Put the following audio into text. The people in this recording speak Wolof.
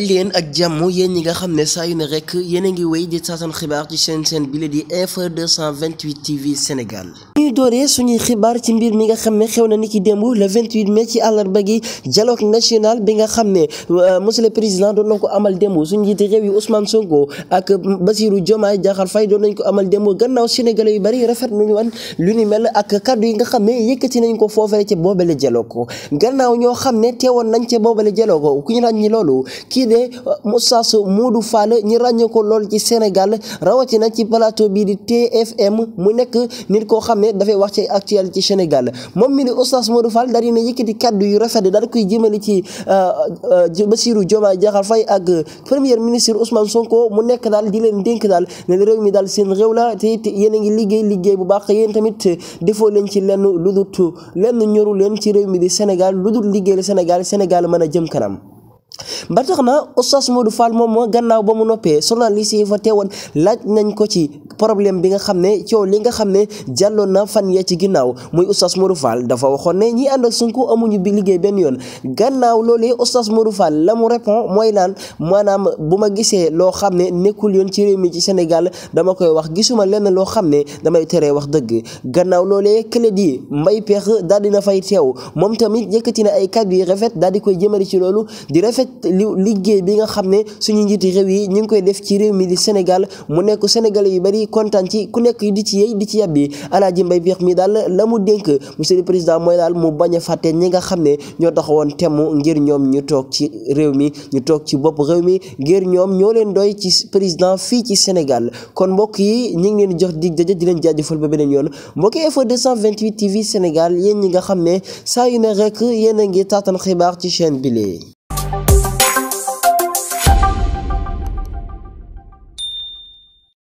leen ak jàmm yéen ñi nga xam ne saa yu ne rek yéen a ngi wéy di taataan xibaar ci seen bile di Info 228 TV Sénégal. ñuy dooree suñuy xibaar ci mbir mi nga xam ne xew na ni ki démb le 28 mai ci àllarba gi dialogue national bi nga xam ne monsieur le président doon nañ ko amal démb suñu njiiti réew yi Ousmane Sonko ak Bassirou Diomaye Diakhar Faye doon nañ ko amal démb gannaaw sénégalais yu bari rafet nañu wan lu ni mel ak kaddu yi nga xam ne yëkkati nañ ko foofale ca boobale dialogue gannaaw ñoo xam ne teewoon nañ ca boobale dialogue ku ñu ràññi loolu kii de Oustaz Modou Fall ñi ràññee ko lool ci Sénégal rawatina ci plateau bii di TFM mu nekk nit koo xam ne dafay wax ci actualité ci Sénégal moom mi di Oustaz Modou Fall daal dina yëkkati kaddu yu rafet daal koy jëmale ci Bassirou Diomaye Diakhar Faye ak premier ministre Ousmane Sonko mu nekk daal di leen dénk daal ne réew mi daal seen réew la te it yéen a ngi liggéey bu baax yéen tamit defoo leen ci lenn lu dul lenn ñoru leen ci réew mi di Sénégal lu dul liggéey Sénégal mën a jëm kanam. ba tax na Oustaz Modou Fall moom moo gannaaw ba mu noppee journaliste yi fa teewoon laaj nañ ko ci problème bi nga xam ne coow li nga xam ne jàlloon na fan yee ci ginnaaw muy Oustaz Modou Fall dafa waxoon ne ñi ànd ak Sonko amuñu bi liggéey benn yoon gannaaw loolee Oustaz Modou Fall la mu répond mooy naan maanaam bu ma gisee loo xam ne nekkul yoon ci réew mi ci Sénégal dama koy wax gisuma lenn loo xam ne damay teree wax dëgg gannaaw loolee kële di Mbaye Pekh daal dina fay teew moom tamit yëkkati na ay kàddu yi rafet daal di koy jëmale ci loolu di rafet liggéey bi nga xam ne suñu njiiti réew yi ñu ngi koy def ci réew mi di Sénégal mu nekk sénégalais yu bari kontaan ci ku nekk di ci yey di ci yàbbi Alaaji Mbaye Pekh mi daal la mu dénk monsieur le président mooy daal mu bañ a fàtte ñi nga xam ne ñoo taxawoon temm ngir ñoom ñu toog ci réew mi ñu toog ci bopp réew mi ngir ñoom ñoo leen doy ci président fii ci Sénégal kon mbokk yi ñu ngi leen jox dig daje di leen jaajëfal ba beneen yoon mbokki Info 228 TV Sénégal yéen ñi nga xam ne saa yu ne rek yéen a ngi taataan xibaar ci chaîne bile